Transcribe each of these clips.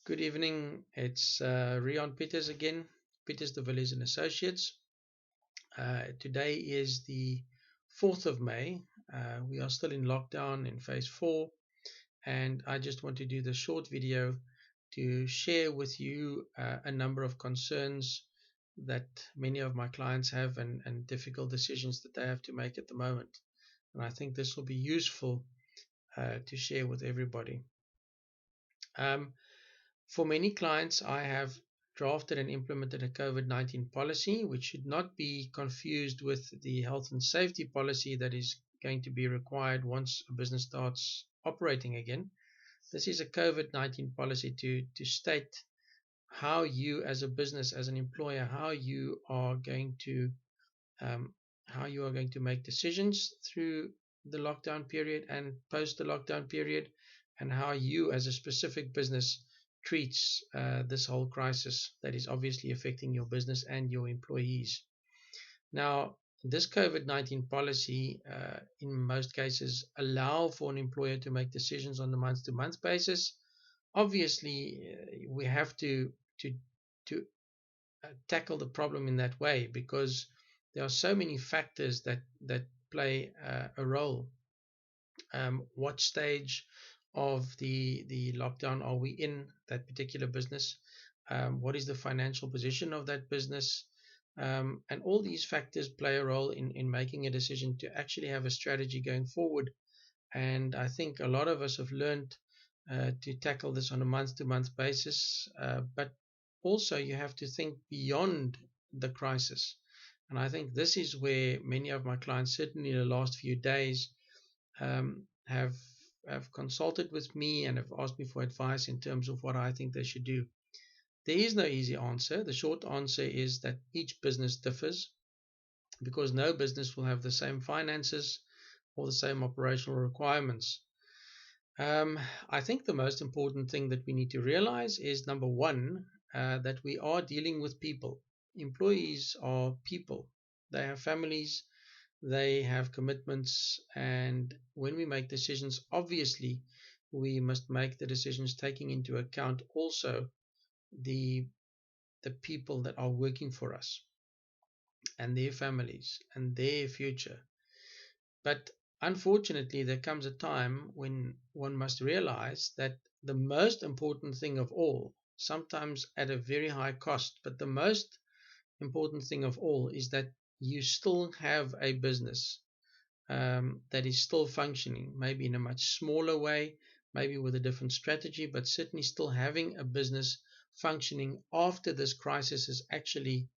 Good evening. It's Rion Peters again, Peters de Villiers and Associates. Today is the 4th of May. We are still in lockdown in phase 4, and I just want to do this short video to share with you a number of concerns that many of my clients have and difficult decisions that they have to make at the moment. And I think this will be useful to share with everybody. For many clients, I have drafted and implemented a COVID-19 policy, which should not be confused with the health and safety policy that is going to be required once a business starts operating again. This is a COVID-19 policy to state how you as a business, as an employer, how you are going to make decisions through the lockdown period and post the lockdown period, and how you as a specific business treats this whole crisis that is obviously affecting your business and your employees. Now, this COVID-19 policy, in most cases, allow for an employer to make decisions on a month-to-month basis. Obviously, we have to tackle the problem in that way because there are so many factors that play a role. What stage of the lockdown are we in that particular business? What is the financial position of that business? And all these factors play a role in making a decision to actually have a strategy going forward. And I think a lot of us have learned to tackle this on a month-to-month basis, but also you have to think beyond the crisis. And I think this is where many of my clients, certainly in the last few days, have consulted with me and have asked me for advice in terms of what I think they should do. There is no easy answer. The short answer is that each business differs because no business will have the same finances or the same operational requirements. I think the most important thing that we need to realize is, number one, that we are dealing with people. Employees are people. They have families, they have commitments, and when we make decisions, obviously, we must make the decisions taking into account also the people that are working for us and their families and their future. But unfortunately, there comes a time when one must realize that the most important thing of all, sometimes at a very high cost, but the most important thing of all is that you still have a business that is still functioning, maybe in a much smaller way, maybe with a different strategy, but certainly still having a business functioning after this crisis is actually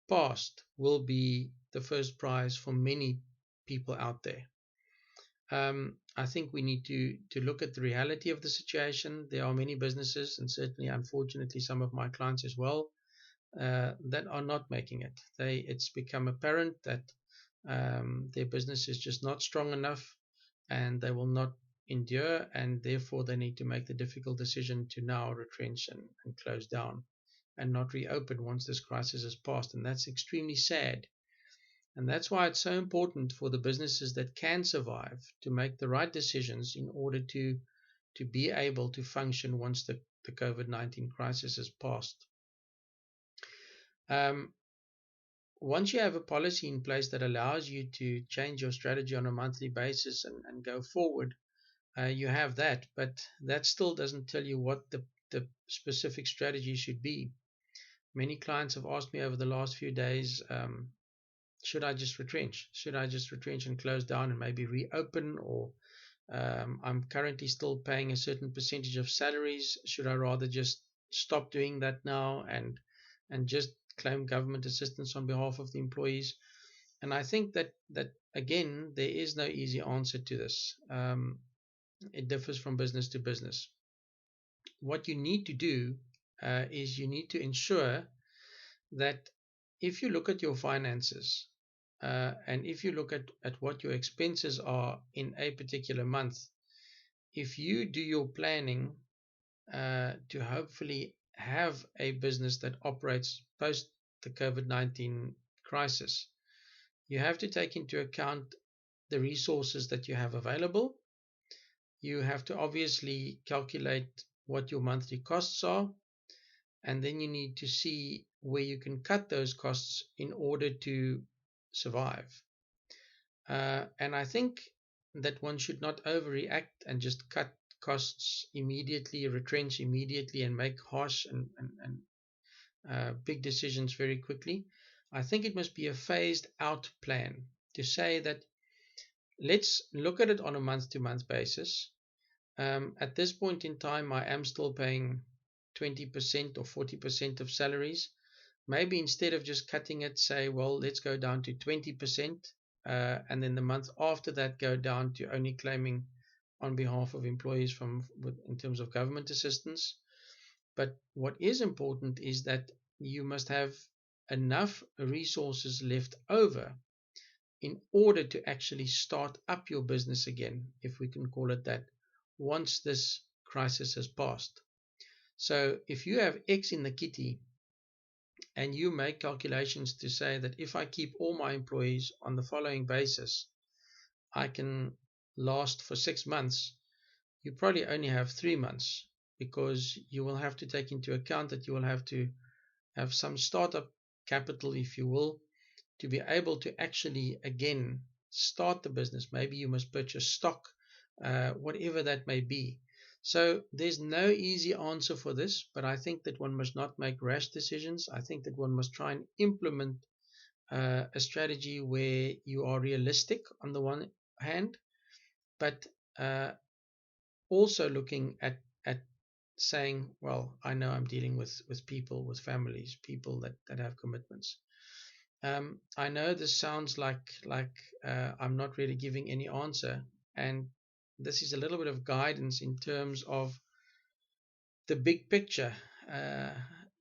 passed will be the first prize for many people out there. I think we need to look at the reality of the situation. There are many businesses, and certainly, unfortunately, some of my clients as well, that are not making it. It's become apparent that their business is just not strong enough, and they will not endure, and therefore they need to make the difficult decision to now retrench and close down and not reopen once this crisis is passed. And that's extremely sad. And that's why it's so important for the businesses that can survive to make the right decisions in order to be able to function once the COVID-19 crisis is passed. Once you have a policy in place that allows you to change your strategy on a monthly basis and go forward, you have that, but that still doesn't tell you what the specific strategy should be. Many clients have asked me over the last few days, should I just retrench? Should I just retrench and close down and maybe reopen? Or I'm currently still paying a certain percentage of salaries. Should I rather just stop doing that now and just claim government assistance on behalf of the employees? And I think that again, there is no easy answer to this. It differs from business to business. What you need to do is you need to ensure that if you look at your finances and if you look at what your expenses are in a particular month, if you do your planning to hopefully have a business that operates post the COVID-19 crisis, you have to take into account the resources that you have available. You have to obviously calculate what your monthly costs are, and then you need to see where you can cut those costs in order to survive. And I think that one should not overreact and just cut costs immediately, retrench immediately, and make harsh and big decisions very quickly. I think it must be a phased out plan to say that let's look at it on a month to month basis. At this point in time, I am still paying 20% or 40% of salaries. Maybe instead of just cutting it, say, well, let's go down to 20%, and then the month after that, go down to only claiming on behalf of employees in terms of government assistance. But what is important is that you must have enough resources left over in order to actually start up your business again, if we can call it that, once this crisis has passed. So if you have X in the kitty and you make calculations to say that if I keep all my employees on the following basis, I can last for 6 months, you probably only have 3 months, because you will have to take into account that you will have to have some startup capital, if you will, to be able to actually again start the business. Maybe you must purchase stock, whatever that may be. So there's no easy answer for this, but I think that one must not make rash decisions. I think that one must try and implement a strategy where you are realistic on the one hand, but also looking at saying, well, I know I'm dealing with people, with families, people that have commitments. I know this sounds like I'm not really giving any answer, and this is a little bit of guidance in terms of the big picture.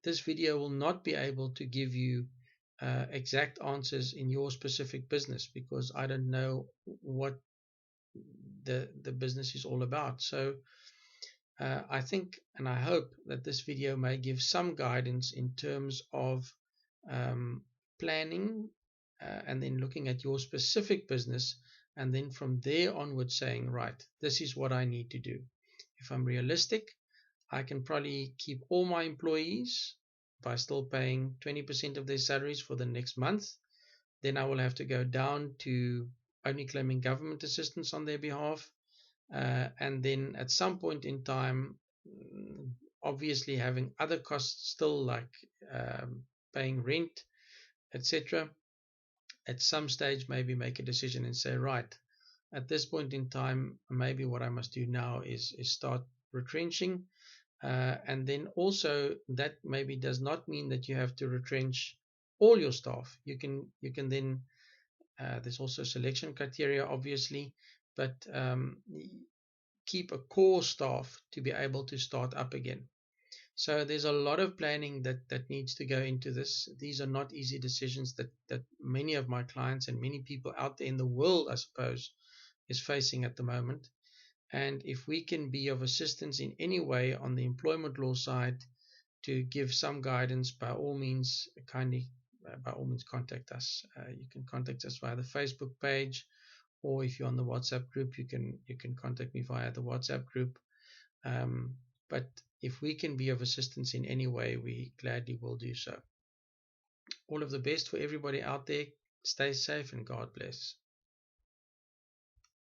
This video will not be able to give you exact answers in your specific business, because I don't know what the business is all about. So I think and I hope that this video may give some guidance in terms of planning, and then looking at your specific business, and then from there onward saying, right, this is what I need to do. If I'm realistic, I can probably keep all my employees by still paying 20% of their salaries for the next month. Then I will have to go down to only claiming government assistance on their behalf. And then at some point in time, obviously having other costs still, like paying rent, etc. At some stage, maybe make a decision and say, right, at this point in time, maybe what I must do now is start retrenching. And then also, that maybe does not mean that you have to retrench all your staff. You can then there's also selection criteria, obviously, but keep a core staff to be able to start up again. So there's a lot of planning that needs to go into this. These are not easy decisions that many of my clients and many people out there in the world, I suppose, is facing at the moment. And if we can be of assistance in any way on the employment law side to give some guidance, by all means, contact us. You can contact us via the Facebook page, or if you're on the WhatsApp group, you can contact me via the WhatsApp group. But if we can be of assistance in any way, we gladly will do so. All of the best for everybody out there. Stay safe and God bless.